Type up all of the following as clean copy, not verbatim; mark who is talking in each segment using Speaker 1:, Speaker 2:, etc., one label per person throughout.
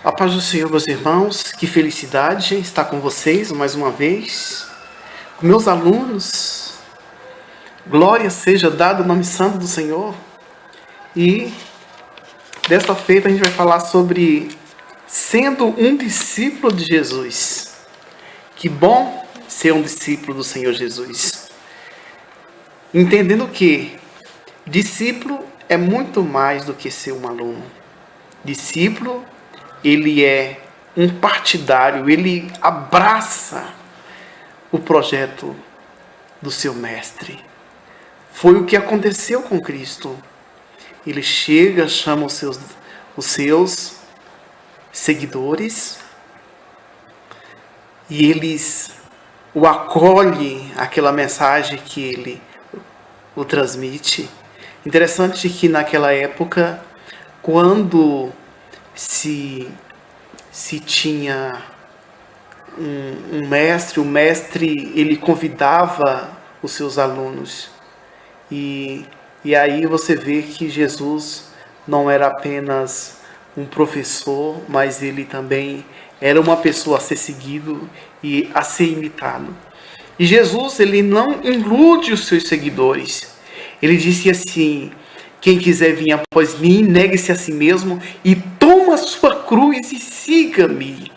Speaker 1: A paz do Senhor, meus irmãos, que felicidade estar com vocês mais uma vez, com meus alunos. Glória seja dada ao nome santo do Senhor. E desta feita a gente vai falar sobre sendo um discípulo de Jesus. Que bom ser um discípulo do Senhor Jesus. Entendendo que discípulo é muito mais do que ser um aluno. Discípulo, ele é um partidário, ele abraça o projeto do seu mestre. Foi o que aconteceu com Cristo. Ele chega, chama os seus seguidores e eles o acolhem, aquela mensagem que ele o transmite. Interessante que naquela época, quando se tinha um mestre, o mestre ele convidava os seus alunos. E aí você vê que Jesus não era apenas um professor, mas ele também era uma pessoa a ser seguido e a ser imitado. E Jesus, ele não ilude os seus seguidores. Ele disse assim: quem quiser vir após mim, negue-se a si mesmo e toma a sua cruz e siga-me.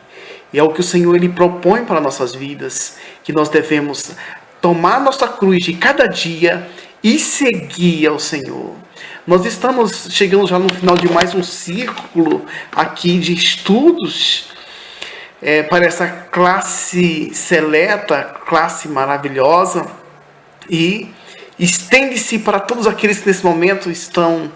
Speaker 1: E é o que o Senhor ele propõe para nossas vidas, que nós devemos tomar nossa cruz de cada dia e seguir ao Senhor. Nós estamos chegando já no final de mais um círculo aqui de estudos para essa classe seleta, classe maravilhosa, e estende-se para todos aqueles que nesse momento estão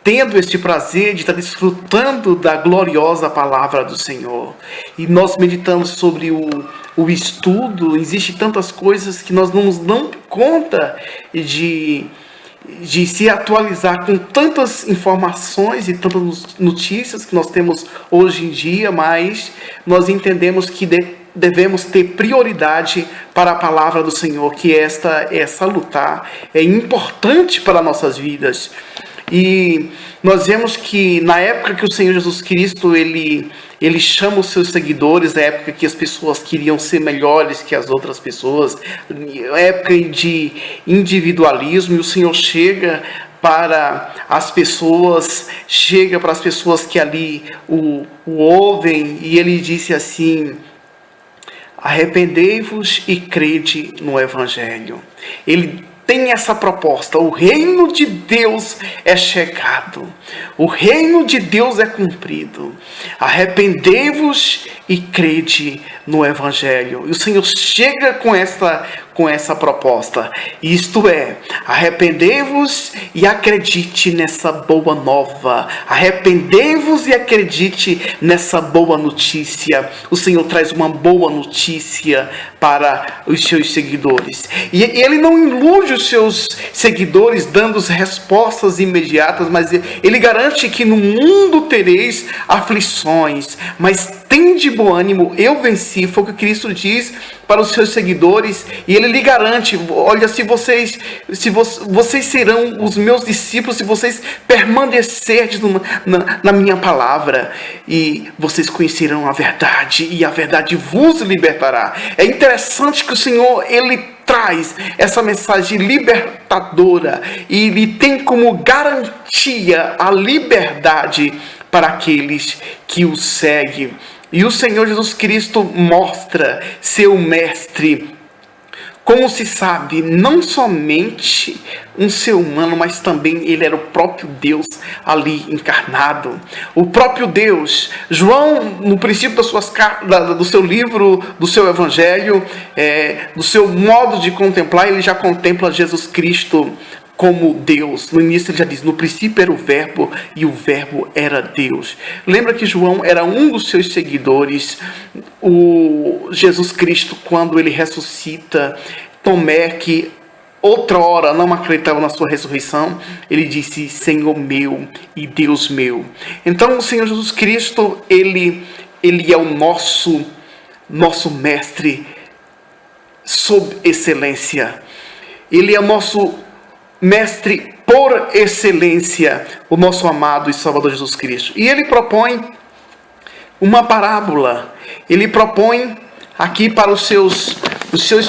Speaker 1: tendo este prazer de estar desfrutando da gloriosa palavra do Senhor. E nós meditamos sobre o estudo. Existem tantas coisas que nós não nos damos conta de se atualizar com tantas informações e tantas notícias que nós temos hoje em dia, mas nós entendemos que devemos ter prioridade para a palavra do Senhor, que essa lutar é importante para nossas vidas. E nós vemos que na época que o Senhor Jesus Cristo ele chama os seus seguidores, na época que as pessoas queriam ser melhores que as outras pessoas, época de individualismo, e o Senhor chega para as pessoas que ali o ouvem, e ele disse assim: arrependei-vos e crede no Evangelho. Ele tem essa proposta: o reino de Deus é chegado, o reino de Deus é cumprido. Arrependei-vos e crede no Evangelho. E o Senhor chega com essa proposta, isto é, arrependei-vos e acredite nessa boa nova, arrependei-vos e acredite nessa boa notícia. O Senhor traz uma boa notícia para os seus seguidores, e Ele não ilude os seus seguidores dando respostas imediatas, mas Ele garante que no mundo tereis aflições, mas tende bom ânimo, eu venci. Foi o que Cristo diz para os seus seguidores, e Ele lhe garante: olha, se vocês serão os meus discípulos, se vocês permanecerem na minha palavra, e vocês conhecerão a verdade, e a verdade vos libertará. É interessante que o Senhor, Ele traz essa mensagem libertadora, e Ele tem como garantia a liberdade para aqueles que o seguem. E o Senhor Jesus Cristo mostra seu mestre, como se sabe, não somente um ser humano, mas também ele era o próprio Deus ali encarnado. O próprio Deus. João, no princípio do seu livro, do seu evangelho, do seu modo de contemplar, ele já contempla Jesus Cristo como Deus. No início ele já diz: no princípio era o verbo, e o verbo era Deus. Lembra que João era um dos seus seguidores. O Jesus Cristo, quando ele ressuscita, Tomé, que outrora não acreditava na sua ressurreição, ele disse: Senhor meu e Deus meu. Então o Senhor Jesus Cristo, ele é o nosso mestre sob excelência. Ele é o nosso mestre por excelência, o nosso amado e Salvador Jesus Cristo. E ele propõe uma parábola. Ele propõe aqui para os seus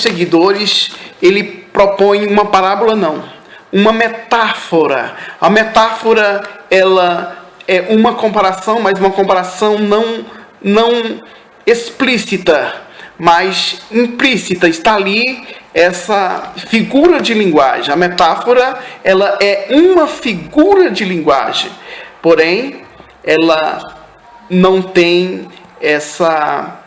Speaker 1: seguidores, ele propõe uma parábola, não, uma metáfora. A metáfora, ela é uma comparação, mas uma comparação não explícita, mas implícita. Está ali essa figura de linguagem. A metáfora, ela é uma figura de linguagem, porém, ela não tem essa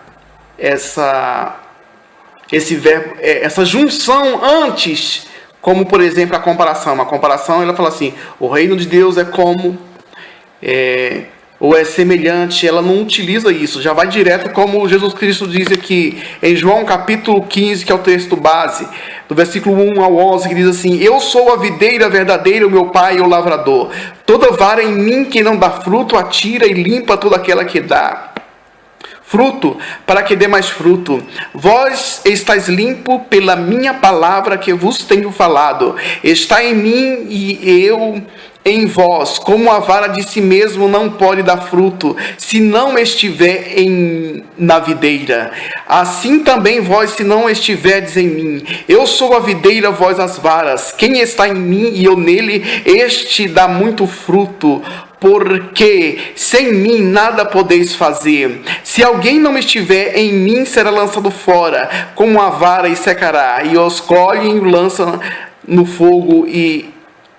Speaker 1: junção antes, como por exemplo a comparação. A comparação, ela fala assim: o reino de Deus é como, ou é semelhante. Ela não utiliza isso, já vai direto como Jesus Cristo diz aqui em João capítulo 15, que é o texto base, do versículo 1 ao 11, que diz assim: eu sou a videira verdadeira, o meu pai é o lavrador. Toda vara em mim que não dá fruto, atira e limpa toda aquela que dá fruto, para que dê mais fruto. Vós estáis limpo pela minha palavra que vos tenho falado. Está em mim e eu em vós. Como a vara de si mesmo não pode dar fruto, se não estiver na videira. Assim também vós, se não estiverdes em mim. Eu sou a videira, vós as varas. Quem está em mim e eu nele, este dá muito fruto, porque sem mim nada podeis fazer. Se alguém não estiver em mim, será lançado fora, como a vara, e secará. E os colhem e o lançam no fogo e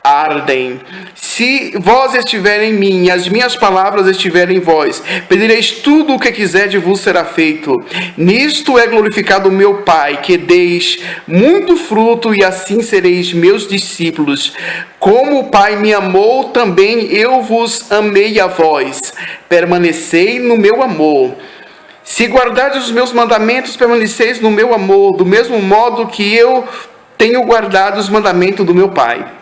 Speaker 1: ardem. Se vós estiverem em mim e as minhas palavras estiverem em vós, pedireis tudo o que quiserdes, vos será feito. Nisto é glorificado o meu Pai, que deis muito fruto, e assim sereis meus discípulos. Como o Pai me amou, também eu vos amei a vós. Permanecei no meu amor. Se guardardes os meus mandamentos, permaneceis no meu amor, do mesmo modo que eu tenho guardado os mandamentos do meu Pai,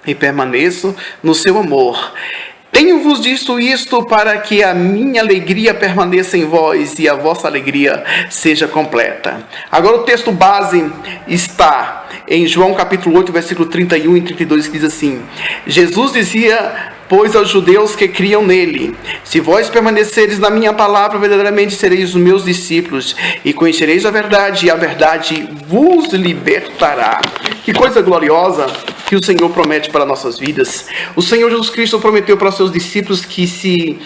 Speaker 1: e permaneço no seu amor. Tenho-vos dito isto para que a minha alegria permaneça em vós e a vossa alegria seja completa. Agora o texto base está em João capítulo 8, versículo 31 e 32, que diz assim: Jesus dizia, pois, aos judeus que criam nele: se vós permaneceres na minha palavra, verdadeiramente sereis os meus discípulos, e conhecereis a verdade, e a verdade vos libertará. Que coisa gloriosa que o Senhor promete para nossas vidas. O Senhor Jesus Cristo prometeu para os seus discípulos que se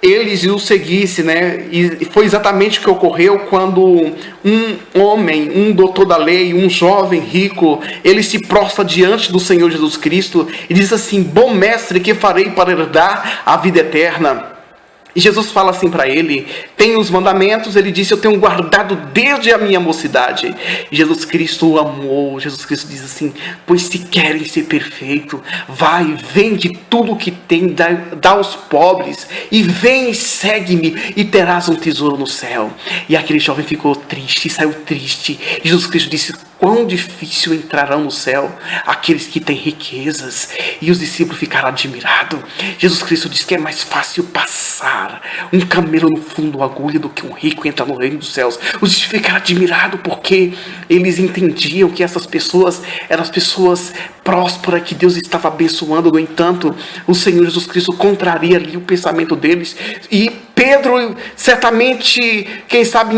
Speaker 1: eles o seguissem, né? E foi exatamente o que ocorreu quando um homem, um doutor da lei, um jovem rico, ele se prostra diante do Senhor Jesus Cristo e diz assim: bom mestre, que farei para herdar a vida eterna? E Jesus fala assim para ele: tem os mandamentos. Ele disse: eu tenho guardado desde a minha mocidade. E Jesus Cristo o amou. Jesus Cristo diz assim: pois se querem ser perfeito, vai, vende tudo o que tem, dá aos pobres, e vem e segue-me, e terás um tesouro no céu. E aquele jovem ficou triste, saiu triste. E Jesus Cristo disse: quão difícil entrarão no céu aqueles que têm riquezas. E os discípulos ficaram admirados. Jesus Cristo disse que é mais fácil passar um camelo no fundo da agulha do que um rico entrar no reino dos céus. Os discípulos ficaram admirados porque eles entendiam que essas pessoas eram as pessoas prósperas que Deus estava abençoando. No entanto, o Senhor Jesus Cristo contraria ali o pensamento deles. E Pedro, certamente, quem sabe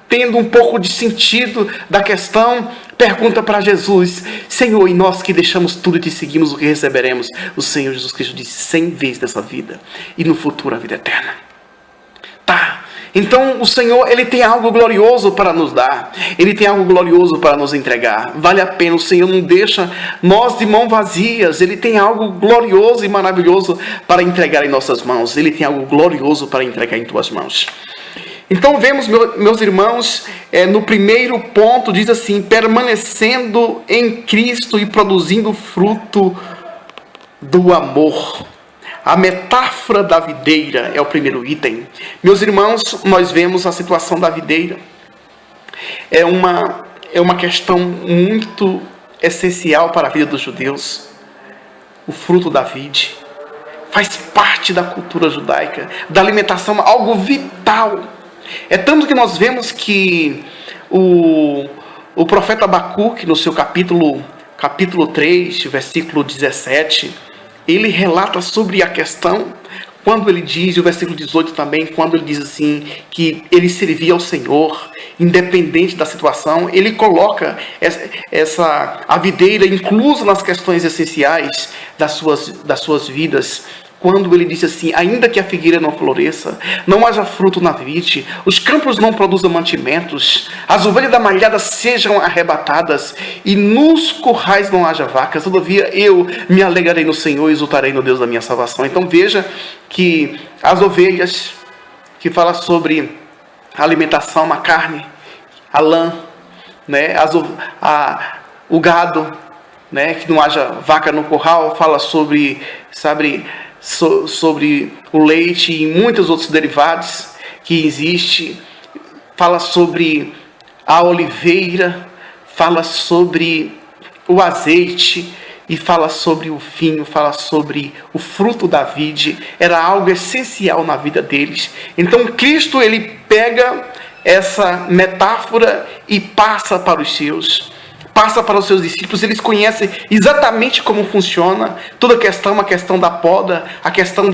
Speaker 1: tendo um pouco de sentido da questão, pergunta para Jesus: Senhor, e nós que deixamos tudo e te seguimos, o que receberemos? O Senhor Jesus Cristo disse: 100 vezes dessa vida, e no futuro a vida eterna. Tá, então o Senhor, Ele tem algo glorioso para nos dar. Ele tem algo glorioso para nos entregar. Vale a pena, o Senhor não deixa nós de mãos vazias. Ele tem algo glorioso e maravilhoso para entregar em nossas mãos. Ele tem algo glorioso para entregar em tuas mãos. Então vemos, meus irmãos, no primeiro ponto diz assim: permanecendo em Cristo e produzindo fruto do amor. A metáfora da videira é o primeiro item. Meus irmãos, nós vemos a situação da videira. É uma questão muito essencial para a vida dos judeus. O fruto da vide faz parte da cultura judaica, da alimentação, algo vital. É tanto que nós vemos que o profeta Abacuque, no seu capítulo capítulo 3, versículo 17, ele relata sobre a questão, quando ele diz, e o versículo 18 também, quando ele diz assim, que ele servia ao Senhor, independente da situação, ele coloca a videira inclusa nas questões essenciais das suas vidas. Quando ele disse assim, ainda que a figueira não floresça, não haja fruto na vide, os campos não produzam mantimentos, as ovelhas da malhada sejam arrebatadas, e nos currais não haja vacas, todavia eu me alegrarei no Senhor e exultarei no Deus da minha salvação. Então veja que as ovelhas, que fala sobre a alimentação, a carne, a lã, né, o gado, né, que não haja vaca no curral, fala sobre, sobre o leite e muitos outros derivados que existe, fala sobre a oliveira, fala sobre o azeite e fala sobre o vinho, fala sobre o fruto da vide. Era algo essencial na vida deles. Então Cristo, ele pega essa metáfora e passa para os seus. Passa para os seus discípulos, eles conhecem exatamente como funciona toda a questão da poda, a questão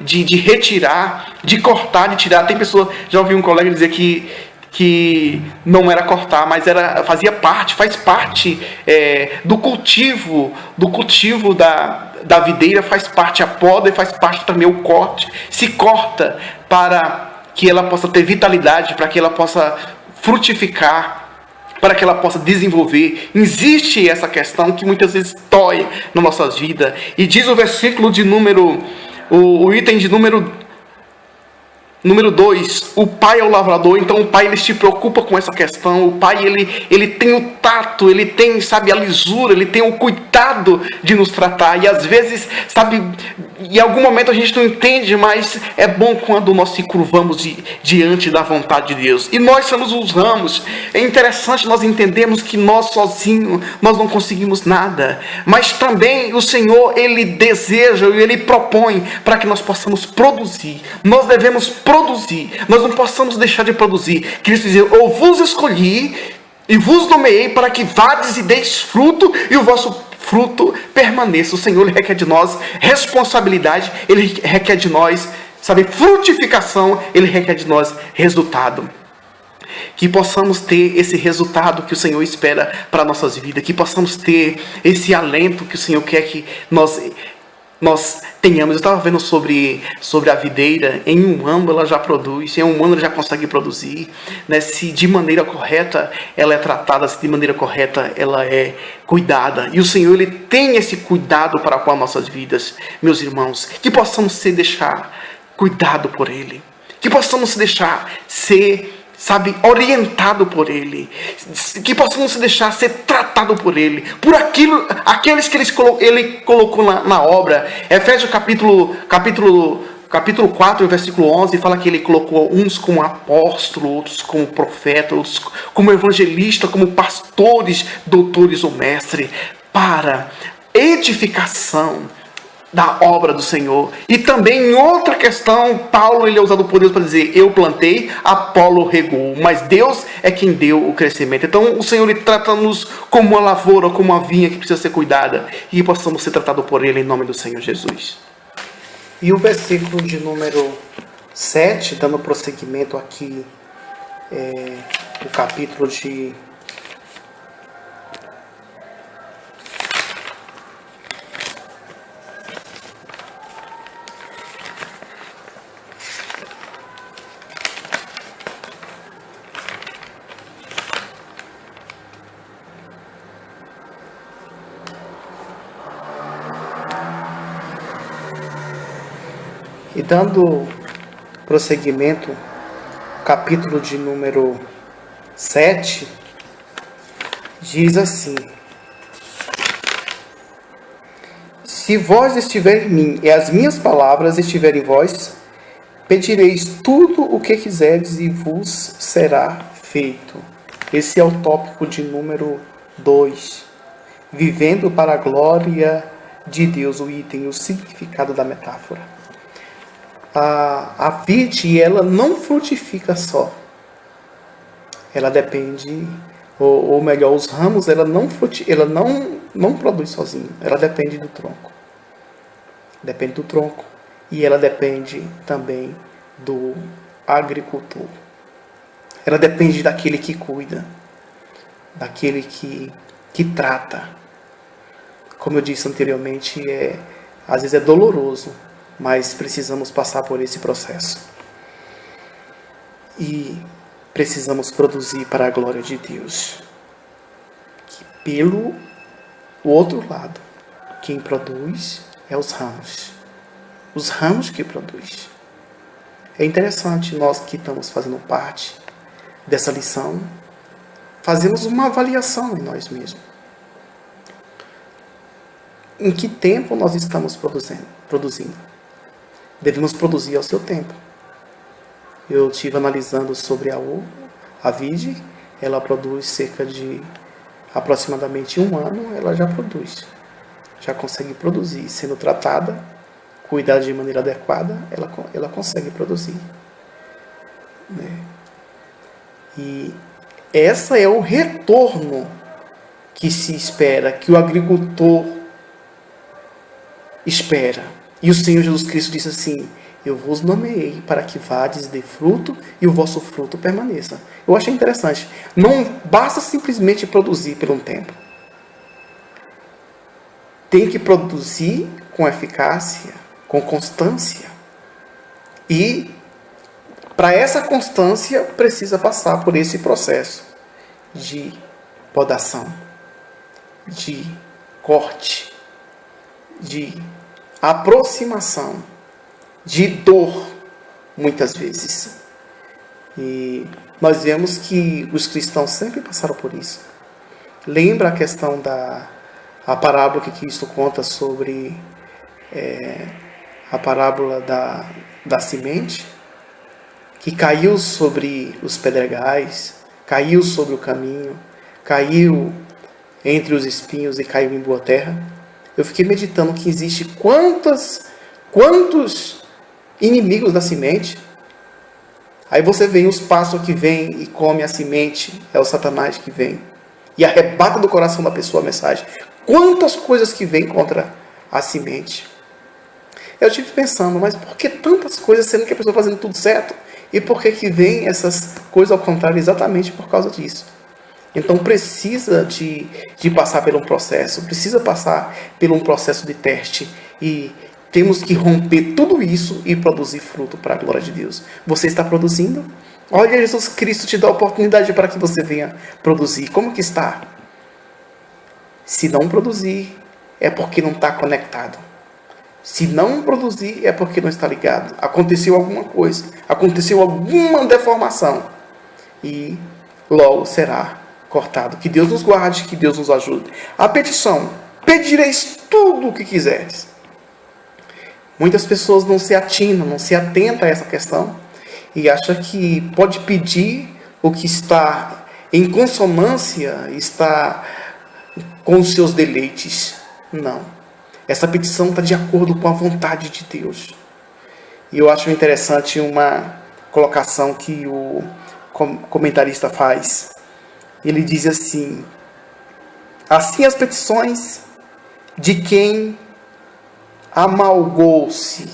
Speaker 1: de retirar, de cortar, de tirar. Tem pessoa, já ouvi um colega dizer que não era cortar, mas faz parte do cultivo da videira, faz parte a poda e faz parte também o corte. Se corta para que ela possa ter vitalidade, para que ela possa frutificar, para que ela possa desenvolver. Existe essa questão que muitas vezes dói nas nossas vidas. E diz o versículo de o item de número 2, o pai é o lavrador. Então o pai, ele se preocupa com essa questão. O pai, ele tem o tato, ele tem, a lisura, ele tem o cuidado de nos tratar. E às vezes, em algum momento a gente não entende, mas é bom quando nós se curvamos diante da vontade de Deus. E nós somos os ramos. É interessante nós entendermos que nós sozinhos, nós não conseguimos nada. Mas também o Senhor, ele deseja e ele propõe para que nós possamos produzir. Nós devemos produzir. Nós não possamos deixar de produzir. Cristo diz, eu vos escolhi e vos nomeei para que vades e deis fruto e o vosso fruto permaneça. O Senhor, ele requer de nós responsabilidade, ele requer de nós, frutificação, ele requer de nós resultado. Que possamos ter esse resultado que o Senhor espera para nossas vidas, que possamos ter esse alento que o Senhor quer que nós tenhamos. Eu estava vendo sobre a videira. Em um ano ela já produz, em um ano ela já consegue produzir, né? Se de maneira correta ela é tratada, se de maneira correta ela é cuidada. E o Senhor, ele tem esse cuidado para com as nossas vidas, meus irmãos. Que possamos se deixar cuidado por Ele, que possamos se deixar ser orientado por Ele, que possamos se deixar ser tratado por Ele, por aqueles que Ele colocou na obra. Efésios capítulo 4, versículo 11, fala que Ele colocou uns como apóstolos, outros como profetas, outros como evangelistas, como pastores, doutores ou mestres, para edificação da obra do Senhor. E também em outra questão, Paulo, ele é usado por Deus para dizer, eu plantei, Apolo regou, mas Deus é quem deu o crescimento. Então o Senhor, ele trata-nos como uma lavoura, como uma vinha que precisa ser cuidada, e possamos ser tratados por Ele em nome do Senhor Jesus. E o versículo de número 7, dando prosseguimento aqui, o capítulo de E dando prosseguimento, capítulo de número 7, diz assim: se vós estiver em mim e as minhas palavras estiverem em vós, pedireis tudo o que quiserdes e vos será feito. Esse é o tópico de número 2. Vivendo para a glória de Deus, o item, o significado da metáfora. A vide, ela não frutifica só. Ela depende ou melhor, os ramos, ela não produz sozinha, ela depende do tronco. Depende do tronco. E ela depende também do agricultor. Ela depende daquele que cuida, daquele que trata. Como eu disse anteriormente, às vezes é doloroso, mas precisamos passar por esse processo. E precisamos produzir para a glória de Deus. Que pelo outro lado, quem produz é os ramos. Os ramos que produz. É interessante, nós que estamos fazendo parte dessa lição, fazemos uma avaliação em nós mesmos. Em que tempo nós estamos produzindo? Devemos produzir ao seu tempo. Eu estive analisando sobre a vide, ela produz cerca de aproximadamente 1 ano, ela já produz. Já consegue produzir, sendo tratada, cuidada de maneira adequada, ela consegue produzir. Né? E esse é o retorno que se espera, que o agricultor espera. E o Senhor Jesus Cristo disse assim: eu vos nomeei para que vades dê fruto e o vosso fruto permaneça. Eu achei interessante. Não basta simplesmente produzir por um tempo. Tem que produzir com eficácia, com constância. E para essa constância precisa passar por esse processo de podação, de corte, de aproximação, de dor, muitas vezes. E nós vemos que os cristãos sempre passaram por isso. Lembra a questão a parábola que Cristo conta sobre a parábola da semente, que caiu sobre os pedregais, caiu sobre o caminho, caiu entre os espinhos e caiu em boa terra. Eu fiquei meditando que existe quantos inimigos da semente. Aí você vê os pássaros que vêm e come a semente, é o Satanás que vem e arrebata do coração da pessoa a mensagem. Quantas coisas que vêm contra a semente. Eu estive pensando, mas por que tantas coisas, sendo que a pessoa fazendo tudo certo? E por que vem essas coisas ao contrário? Exatamente por causa disso. Então precisa de passar por um processo, precisa passar por um processo de teste. E temos que romper tudo isso e produzir fruto para a glória de Deus. Você está produzindo? Olha, Jesus Cristo te dá a oportunidade para que você venha produzir. Como que está? Se não produzir, é porque não está conectado. Se não produzir, é porque não está ligado. Aconteceu alguma coisa, aconteceu alguma deformação. E logo será cortado. Que Deus nos guarde, que Deus nos ajude. A petição: pedireis tudo o que quiseres. Muitas pessoas não se atinam, não se atentam a essa questão e acham que pode pedir o que está em consonância, está com os seus deleites. Não. Essa petição está de acordo com a vontade de Deus. E eu acho interessante uma colocação que o comentarista faz. Ele diz assim: assim as petições de quem amalgou-se.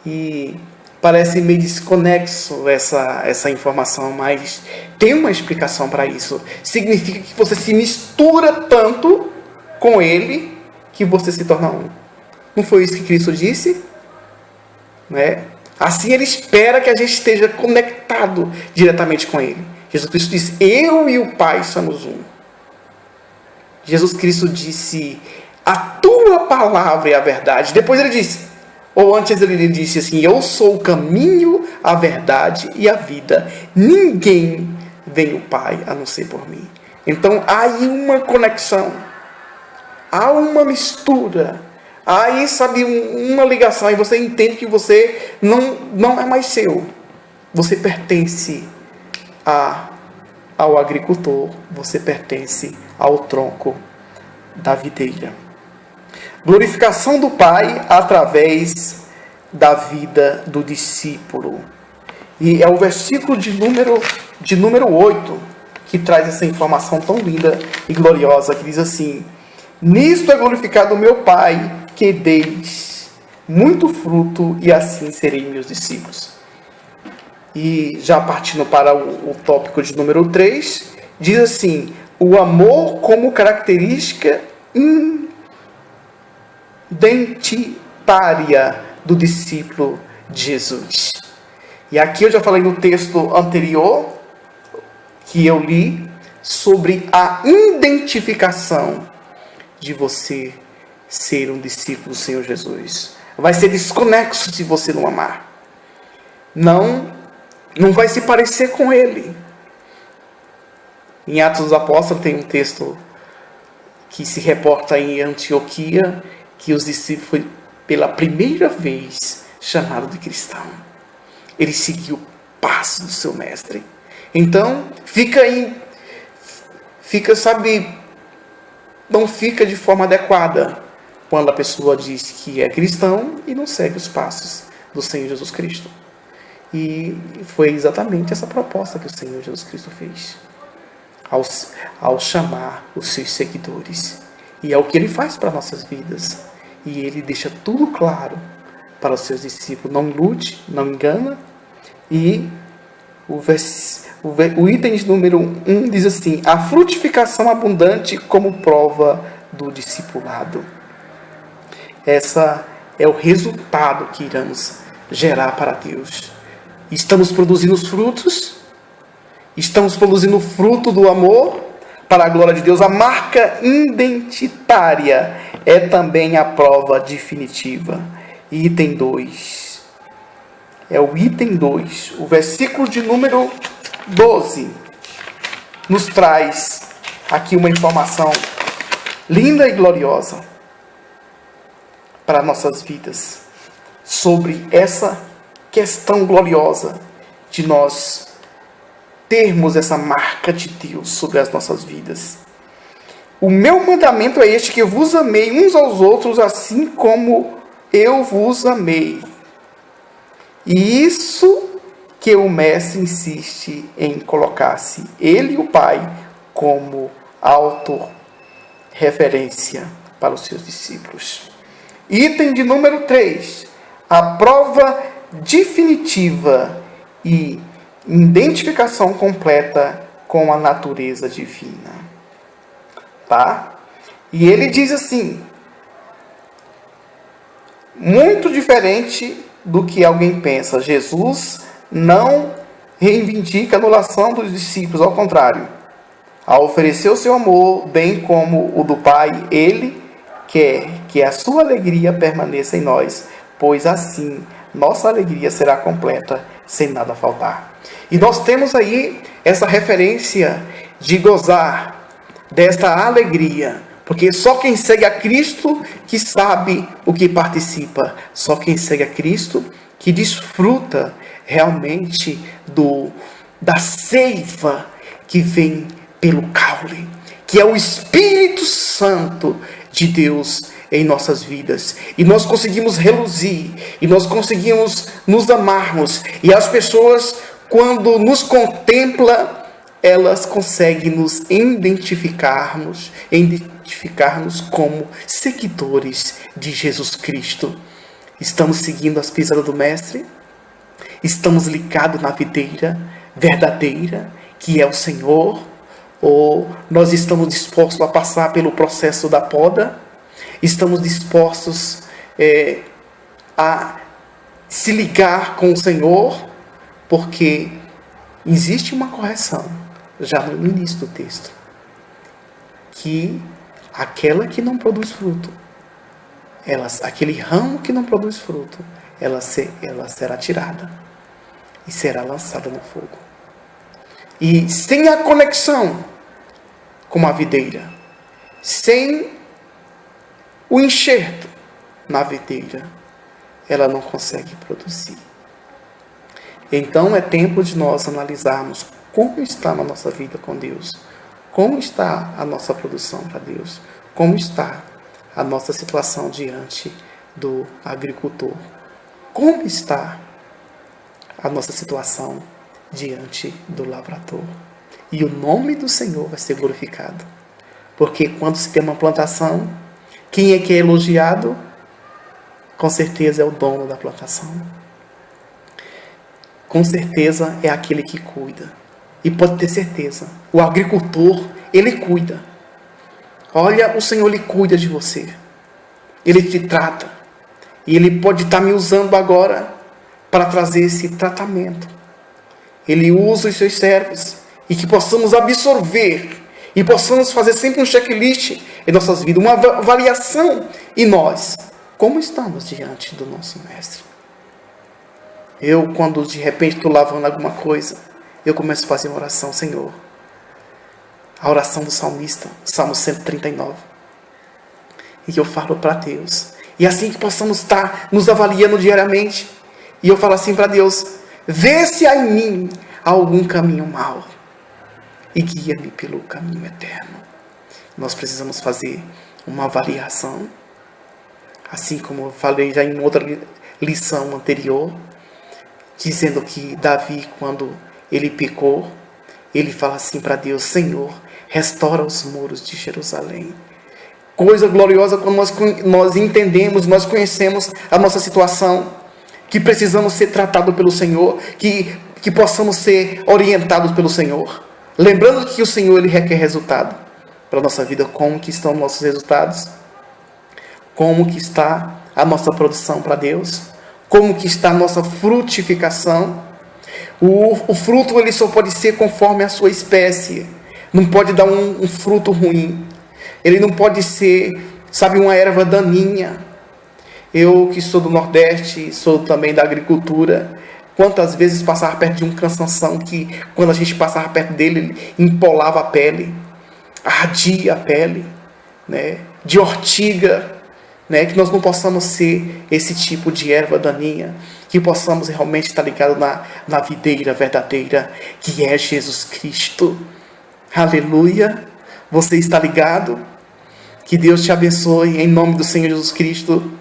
Speaker 1: E parece meio desconexo essa informação, mas tem uma explicação para isso. Significa que você se mistura tanto com ele que você se torna um. Não foi isso que Cristo disse? Né? Assim ele espera que a gente esteja conectado diretamente com ele. Jesus Cristo disse: eu e o Pai somos um. Jesus Cristo disse: a tua palavra é a verdade. Depois ele disse, ou antes ele disse assim: eu sou o caminho, a verdade e a vida. Ninguém vem ao Pai a não ser por mim. Então há aí uma conexão, há uma mistura, há aí, sabe, uma ligação. E você entende que você não é mais seu. Você pertence ao agricultor, você pertence ao tronco da videira. Glorificação do Pai através da vida do discípulo. E é o versículo de número 8 que traz essa informação tão linda e gloriosa, que diz assim: nisto é glorificado o meu Pai, que deis muito fruto, e assim serei meus discípulos. E já partindo para o tópico de número 3, diz assim: o amor como característica identitária do discípulo de Jesus. E aqui eu já falei no texto anterior, que eu li, sobre a identificação de você ser um discípulo do Senhor Jesus. Vai ser desconexo se você não amar. Não vai se parecer com Ele. Em Atos dos Apóstolos tem um texto que se reporta em Antioquia, que os discípulos foram pela primeira vez chamados de cristão. Ele seguiu o passo do seu mestre. Então, não fica de forma adequada quando a pessoa diz que é cristão e não segue os passos do Senhor Jesus Cristo. E foi exatamente essa proposta que o Senhor Jesus Cristo fez ao chamar os seus seguidores. E é o que Ele faz para nossas vidas. E Ele deixa tudo claro para os seus discípulos. Não ilude, não engana. E o item de número 1 diz assim: a frutificação abundante como prova do discipulado. Essa é o resultado que iremos gerar para Deus. Estamos produzindo os frutos, estamos produzindo o fruto do amor para a glória de Deus. A marca identitária é também a prova definitiva. Item 2. É o item 2. O versículo de número 12 nos traz aqui uma informação linda e gloriosa para nossas vidas sobre essa questão gloriosa de nós termos essa marca de Deus sobre as nossas vidas. O meu mandamento é este, que eu vos amei uns aos outros, assim como eu vos amei. E isso que o mestre insiste em colocar-se ele e o Pai como autorreferência para os seus discípulos. Item de número 3. A prova definitiva e identificação completa com a natureza divina. Tá? E ele diz assim: muito diferente do que alguém pensa, Jesus não reivindica a anulação dos discípulos, ao contrário. Ao oferecer o seu amor, bem como o do Pai, Ele quer que a sua alegria permaneça em nós, pois assim nossa alegria será completa, sem nada faltar. E nós temos aí essa referência de gozar desta alegria, porque só quem segue a Cristo que sabe o que participa, só quem segue a Cristo que desfruta realmente da seiva que vem pelo caule, que é o Espírito Santo de Deus em nossas vidas. E nós conseguimos reluzir, e nós conseguimos nos amarmos, e as pessoas, quando nos contemplam, elas conseguem nos identificarmos como seguidores de Jesus Cristo. Estamos seguindo as pisadas do Mestre, estamos ligados na videira verdadeira, que é o Senhor, ou nós estamos dispostos a passar pelo processo da poda, estamos dispostos a se ligar com o Senhor, porque existe uma correção, já no início do texto, que aquela que não produz fruto, aquele ramo que não produz fruto, ela será tirada e será lançada no fogo. E sem a conexão com a videira, sem o enxerto na videira, ela não consegue produzir. Então é tempo de nós analisarmos como está na nossa vida com Deus, como está a nossa produção para Deus, como está a nossa situação diante do agricultor, como está a nossa situação diante do lavrador. e o nome do Senhor vai ser glorificado. Porque quando se tem uma plantação, quem é que é elogiado? Com certeza é o dono da plantação. Com certeza é aquele que cuida. E pode ter certeza, o agricultor, ele cuida. Olha, o Senhor, ele cuida de você. Ele te trata. E ele pode estar me usando agora para trazer esse tratamento. Ele usa os seus servos. E que possamos absorver. E possamos fazer sempre um checklist em nossas vidas. Uma avaliação em nós. Como estamos diante do nosso Mestre? Eu, quando de repente estou lavando alguma coisa, eu começo a fazer uma oração. Senhor, a oração do salmista, Salmo 139. E que eu falo para Deus. E assim que possamos estar nos avaliando diariamente. E eu falo assim para Deus: vê se há em mim algum caminho mau. E guia-me pelo caminho eterno. Nós precisamos fazer uma avaliação. Assim como eu falei já em outra lição anterior. Dizendo que Davi, quando ele pecou, ele fala assim para Deus: Senhor, restaura os muros de Jerusalém. Coisa gloriosa quando nós entendemos, nós conhecemos a nossa situação, que precisamos ser tratados pelo Senhor, que possamos ser orientados pelo Senhor. Lembrando que o Senhor, ele requer resultado para a nossa vida. Como que estão nossos resultados? Como que está a nossa produção para Deus? Como que está a nossa frutificação? O fruto, ele só pode ser conforme a sua espécie. Não pode dar um fruto ruim. Ele não pode ser, sabe, uma erva daninha. Eu que sou do Nordeste, sou também da agricultura. Quantas vezes passava perto de um cansanção que, quando a gente passava perto dele, ele empolava a pele, ardia a pele, né? De ortiga, né? Que nós não possamos ser esse tipo de erva daninha, que possamos realmente estar ligados na videira verdadeira, que é Jesus Cristo. Aleluia! Você está ligado? Que Deus te abençoe em nome do Senhor Jesus Cristo.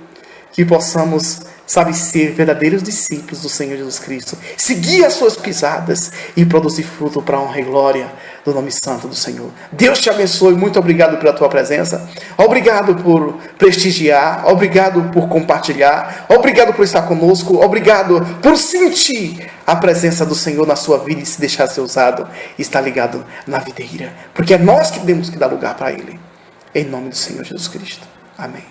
Speaker 1: Que possamos, sabe, ser verdadeiros discípulos do Senhor Jesus Cristo. Seguir as suas pisadas e produzir fruto para a honra e glória do nome santo do Senhor. Deus te abençoe. Muito obrigado pela tua presença. Obrigado por prestigiar. Obrigado por compartilhar. Obrigado por estar conosco. Obrigado por sentir a presença do Senhor na sua vida e se deixar ser usado e estar ligado na videira. Porque é nós que temos que dar lugar para Ele. Em nome do Senhor Jesus Cristo. Amém.